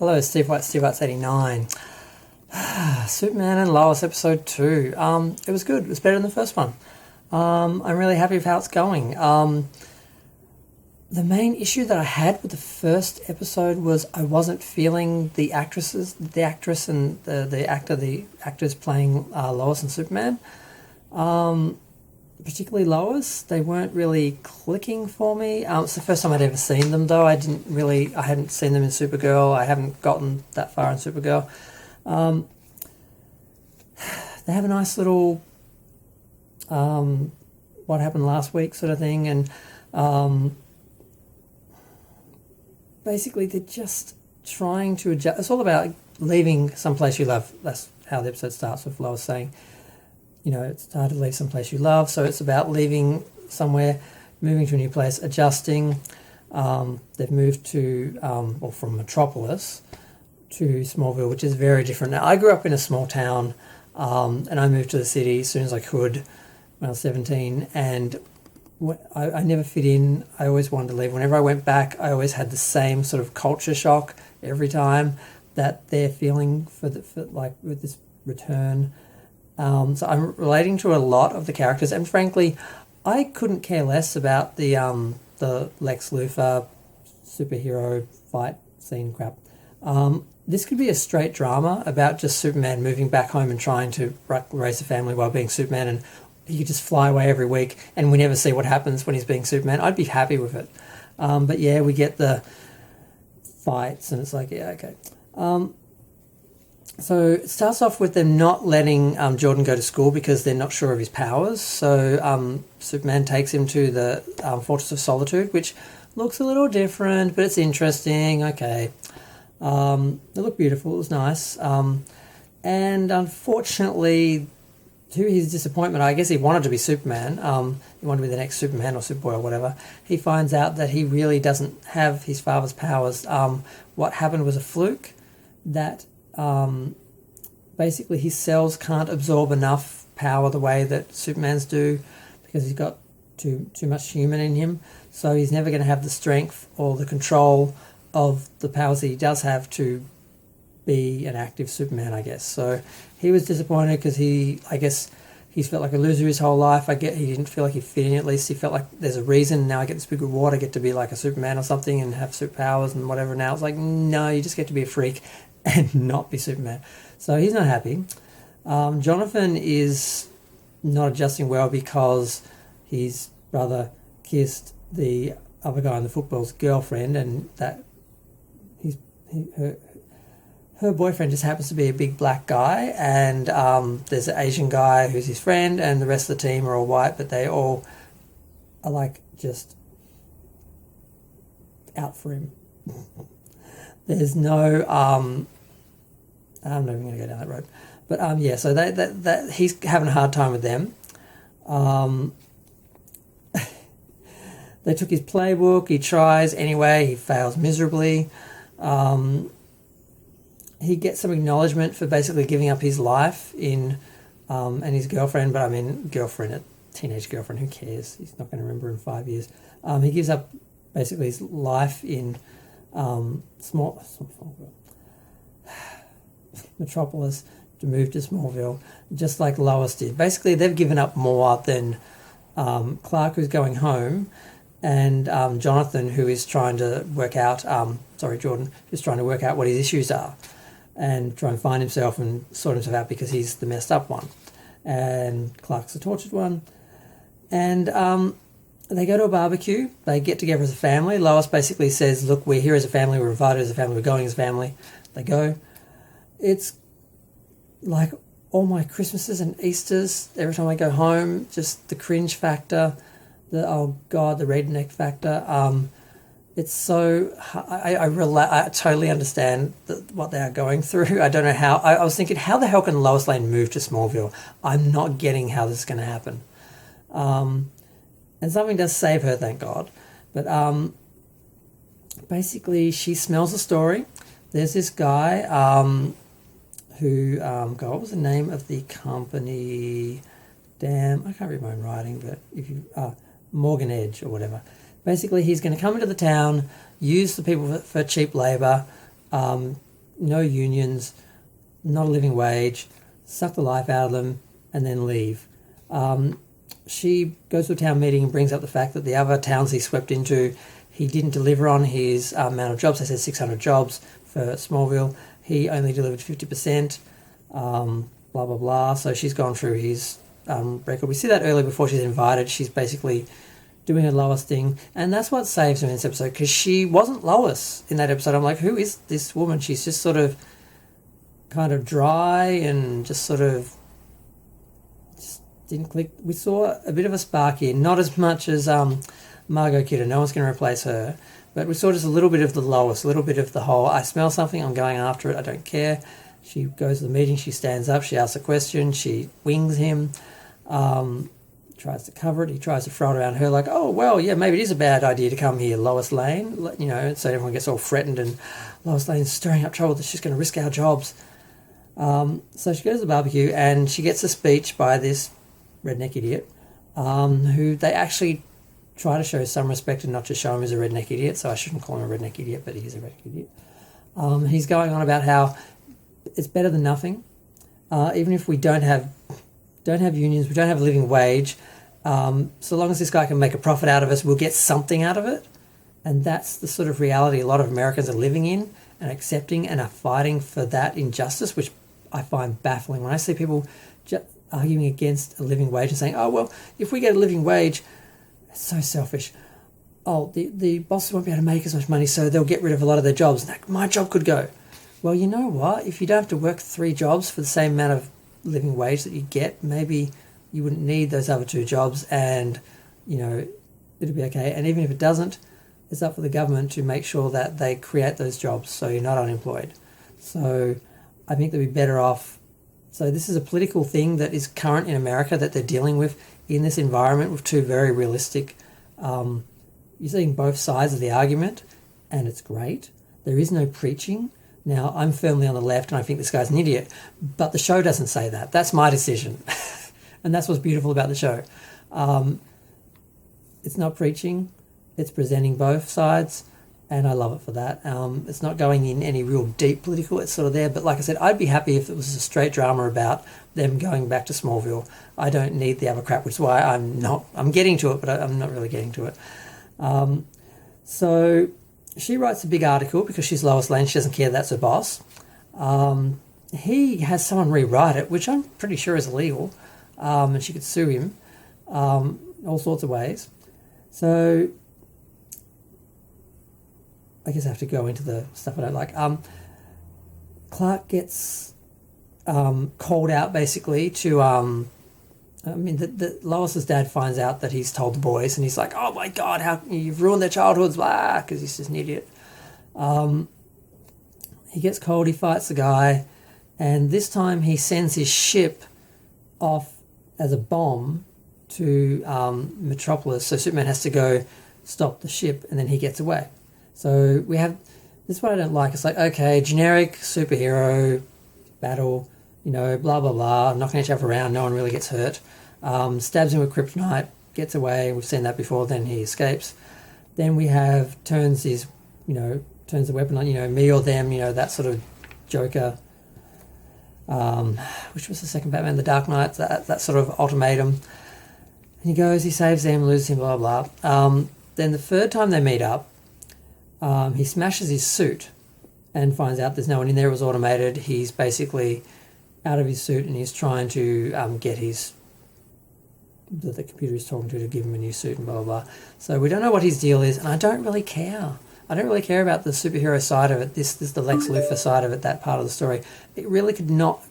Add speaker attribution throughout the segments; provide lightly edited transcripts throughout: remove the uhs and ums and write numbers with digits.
Speaker 1: Hello, Steve White's 89. Superman and Lois, episode 2. It was good. It was better than the first one. I'm really happy with how it's going. The main issue that I had with the first episode was I wasn't feeling the actress and the actors playing Lois and Superman. Particularly Lois, they weren't really clicking for me. It's the first time I'd ever seen them, though. I hadn't seen them in Supergirl. I haven't gotten that far in Supergirl. They have a nice little what happened last week sort of thing, and basically they're just trying to adjust. It's all about leaving someplace you love. That's how the episode starts, with Lois saying, it's hard to leave someplace you love. So it's about leaving somewhere, moving to a new place, adjusting. They've moved to, from Metropolis to Smallville, which is very different. Now, I grew up in a small town, and I moved to the city as soon as I could when I was 17, and I never fit in. I always wanted to leave. Whenever I went back, I always had the same sort of culture shock every time that they're feeling with this return. So I'm relating to a lot of the characters, and frankly, I couldn't care less about the Lex Luthor superhero fight scene crap. This could be a straight drama about just Superman moving back home and trying to raise a family while being Superman, and he could just fly away every week, and we never see what happens when he's being Superman. I'd be happy with it. But yeah, we get the fights, and it's like, yeah, okay. So it starts off with them not letting Jordan go to school because they're not sure of his powers. So Superman takes him to the Fortress of Solitude, which looks a little different, but it's interesting. Okay. It looked beautiful. It was nice. And unfortunately, to his disappointment, I guess he wanted to be Superman. He wanted to be the next Superman or Superboy or whatever. He finds out that he really doesn't have his father's powers. What happened was a fluke that... basically his cells can't absorb enough power the way that Superman's do, because he's got too much human in him. So he's never going to have the strength or the control of the powers that he does have to be an active Superman, I guess. So he was disappointed because he's felt like a loser his whole life. He didn't feel like he fit in. At least he felt like there's a reason. Now I get this big reward. I get to be like a Superman or something and have superpowers and whatever. Now it's like, no, you just get to be a freak and not be Superman. So he's not happy. Jonathan is not adjusting well because his brother kissed the other guy on the football's girlfriend, and that her boyfriend just happens to be a big black guy, and there's an Asian guy who's his friend, and the rest of the team are all white, but they all are like just out for him. There's no, I'm not even going to go down that road. But yeah, so that he's having a hard time with them. They took his playbook. He tries anyway. He fails miserably. He gets some acknowledgement for basically giving up his life and his girlfriend. But I mean, a teenage girlfriend. Who cares? He's not going to remember in 5 years. He gives up basically his life in Metropolis to move to Smallville, just like Lois did. Basically, they've given up more than Clark, who's going home, and Jonathan, who is trying to work out, Jordan, who's trying to work out what his issues are and try and find himself and sort himself out, because he's the messed up one. And Clark's the tortured one. And they go to a barbecue. They get together as a family. Lois basically says, look, we're here as a family. We're invited as a family. We're going as a family. They go. It's like all my Christmases and Easters. Every time I go home, just the cringe factor, the redneck factor. It's so... I totally understand what they are going through. I don't know how... I was thinking, how the hell can Lois Lane move to Smallville? I'm not getting how this is going to happen. And something does save her, thank God. But basically, she smells a story. There's this guy who... God, what was the name of the company? Damn, I can't read my own writing, but if you... Morgan Edge or whatever. Basically, he's going to come into the town, use the people for cheap labour, no unions, not a living wage, suck the life out of them, and then leave. She goes to a town meeting and brings up the fact that the other towns he swept into, he didn't deliver on his amount of jobs. They said 600 jobs for Smallville. He only delivered 50%, blah, blah, blah. So she's gone through his record. We see that earlier before she's invited. She's basically doing a Lois thing. And that's what saves her in this episode, because she wasn't Lois in that episode. I'm like, who is this woman? She's just sort of kind of dry and just sort of didn't click. We saw a bit of a spark here, not as much as Margot Kidder. No one's going to replace her, but we saw just a little bit of the Lois, a little bit of the whole, I smell something, I'm going after it, I don't care. She goes to the meeting, she stands up, she asks a question, she wings him, tries to cover it, he tries to throw it around her like, oh, well, yeah, maybe it is a bad idea to come here, Lois Lane, you know, so everyone gets all threatened and Lois Lane's stirring up trouble that she's going to risk our jobs. So she goes to the barbecue and she gets a speech by this redneck idiot, who they actually try to show some respect and not just show him as a redneck idiot, so I shouldn't call him a redneck idiot, but he is a redneck idiot. He's going on about how it's better than nothing. Even if we don't have unions, we don't have a living wage, so long as this guy can make a profit out of us, we'll get something out of it. And that's the sort of reality a lot of Americans are living in and accepting and are fighting for that injustice, which I find baffling. When I see people arguing against a living wage and saying, oh, well, if we get a living wage, it's so selfish. Oh, the bosses won't be able to make as much money, so they'll get rid of a lot of their jobs. Like, my job could go. Well, you know what? If you don't have to work 3 jobs for the same amount of living wage that you get, maybe you wouldn't need those other 2 jobs and, you know, it'll be okay. And even if it doesn't, it's up for the government to make sure that they create those jobs so you're not unemployed. So I think they'd be better off. So this is a political thing that is current in America that they're dealing with in this environment with 2 very realistic, you're seeing both sides of the argument, and it's great. There is no preaching. Now, I'm firmly on the left and I think this guy's an idiot, but the show doesn't say that. That's my decision. And that's what's beautiful about the show. It's not preaching, it's presenting both sides, and I love it for that. It's not going in any real deep political, it's sort of there, but like I said, I'd be happy if it was a straight drama about them going back to Smallville. I don't need the other crap, which is why I'm getting to it, but I'm not really getting to it. So she writes a big article because she's Lois Lane, she doesn't care that's her boss. He has someone rewrite it, which I'm pretty sure is illegal, and she could sue him all sorts of ways. So I guess I have to go into the stuff I don't like. Clark gets called out basically to, Lois's dad finds out that he's told the boys and he's like, oh my God, how you've ruined their childhoods, blah, because he's just an idiot. He gets cold, he fights the guy, and this time he sends his ship off as a bomb to Metropolis, so Superman has to go stop the ship and then he gets away. So we have, this is what I don't like, it's like, okay, generic superhero battle, you know, blah, blah, blah, knocking each other around, no one really gets hurt, stabs him with kryptonite, gets away, we've seen that before, then he escapes. Then we have, turns the weapon on, me or them, that sort of Joker, which was the second Batman, The Dark Knight, that sort of ultimatum. And he goes, he saves them, loses him, blah, blah, blah. Then the third time they meet up, he smashes his suit and finds out there's no one in there, it was automated. He's basically out of his suit and he's trying to get the computer he's talking to give him a new suit and blah, blah, blah. So we don't know what his deal is, and I don't really care. I don't really care about the superhero side of it. This is the Lex Luthor side of it, that part of the story. It really could not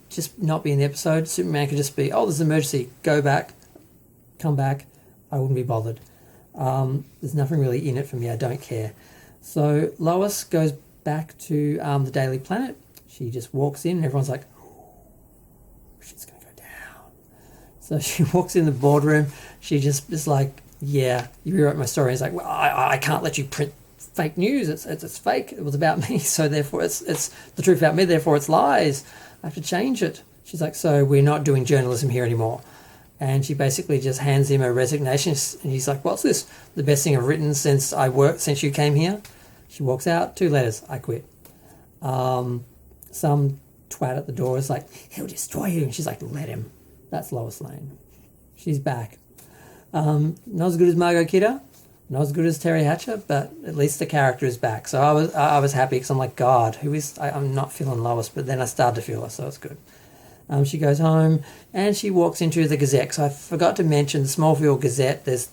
Speaker 1: be in the episode. Superman could just be, oh, there's an emergency, go back, come back. I wouldn't be bothered. There's nothing really in it for me. I don't care. So Lois goes back to the Daily Planet. She just walks in and everyone's like, shit's going to go down. So she walks in the boardroom. She just is like, yeah, you rewrote my story. It's like, well, I can't let you print fake news. It's fake. It was about me. So therefore it's the truth about me. Therefore it's lies. I have to change it. She's like, so we're not doing journalism here anymore. And she basically just hands him a resignation. And he's like, what's this? The best thing I've written since you came here. She walks out, 2 letters, I quit. some twat at the door is like, he'll destroy you, and she's like, let him. That's Lois Lane. She's back. Not as good as Margot Kidder, not as good as Terry Hatcher, but at least the character is back. So I was happy, because I'm like, God, I'm not feeling Lois, but then I started to feel her, so it's good. She goes home and she walks into the Gazette. So I forgot to mention the Smallville Gazette. There's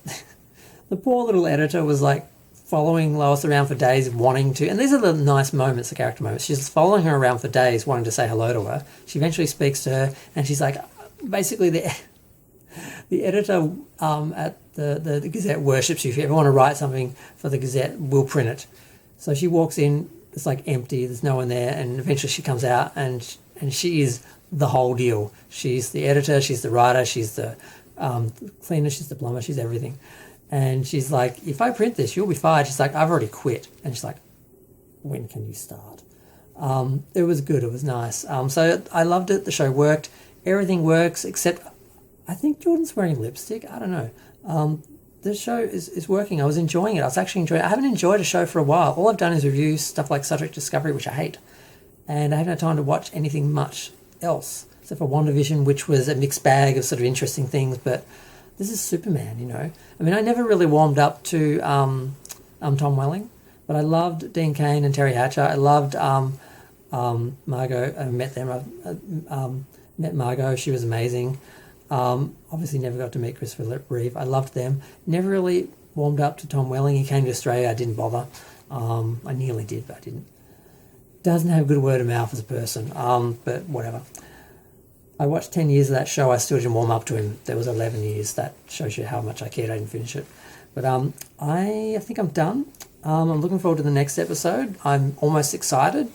Speaker 1: the poor little editor was like following Lois around for days, wanting to, and these are the nice moments, the character moments. She's following her around for days, wanting to say hello to her. She eventually speaks to her, and she's like, basically the editor at the Gazette worships you. If you ever want to write something for the Gazette, we'll print it. So she walks in, it's like empty, there's no one there, and eventually she comes out, and she is the whole deal. She's the editor, she's the writer, she's the cleaner, she's the plumber, she's everything. And she's like, if I print this, you'll be fired. She's like, I've already quit. And she's like, when can you start? It was good, it was nice. So I loved it, the show worked, everything works, except I think Jordan's wearing lipstick, I don't know. The show is working. I was enjoying it. I was actually enjoying it. I haven't enjoyed a show for a while. All I've done is review stuff like Star Trek Discovery, which I hate. And I haven't had time to watch anything much else, except for WandaVision, which was a mixed bag of sort of interesting things. But this is Superman, you know. I mean, I never really warmed up to Tom Welling, but I loved Dean Cain and Terry Hatcher. I loved Margot. I met them. I met Margot. She was amazing. Obviously never got to meet Christopher Reeve. I loved them. Never really warmed up to Tom Welling. He came to Australia. I didn't bother. I nearly did, but I didn't. Doesn't have good word of mouth as a person, but whatever. I watched 10 years of that show. I still didn't warm up to him. There was 11 years. That shows you how much I cared. I didn't finish it. But I think I'm done. I'm looking forward to the next episode. I'm almost excited.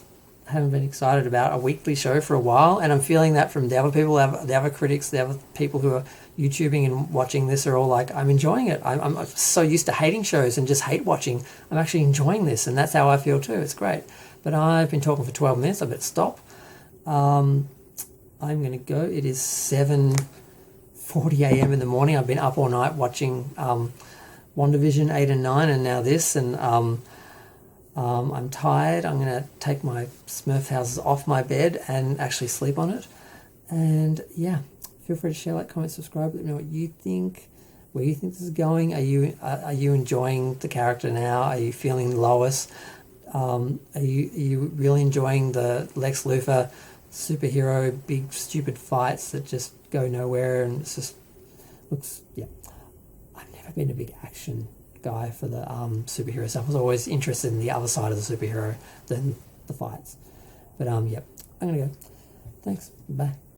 Speaker 1: I haven't been excited about a weekly show for a while, and I'm feeling that from the other people, the other critics, the other people who are YouTubing and watching this are all like, I'm enjoying it. I'm so used to hating shows and just hate watching. I'm actually enjoying this, and that's how I feel too. It's great. But I've been talking for 12 minutes. I better stop. I'm going to go. It is 7:40 a.m. in the morning. I've been up all night watching WandaVision 8 and 9, and now this, and I'm tired. I'm going to take my Smurf houses off my bed and actually sleep on it. And yeah, feel free to share, like, comment, subscribe. Let me know what you think, where you think this is going. Are you enjoying the character now? Are you feeling Lois? Are you really enjoying the Lex Luthor superhero big stupid fights that just go nowhere, and it's just looks, yeah. I've never been a big action guy for the superhero stuff. I was always interested in the other side of the superhero than the fights. But yep, I'm gonna go. Thanks. Bye.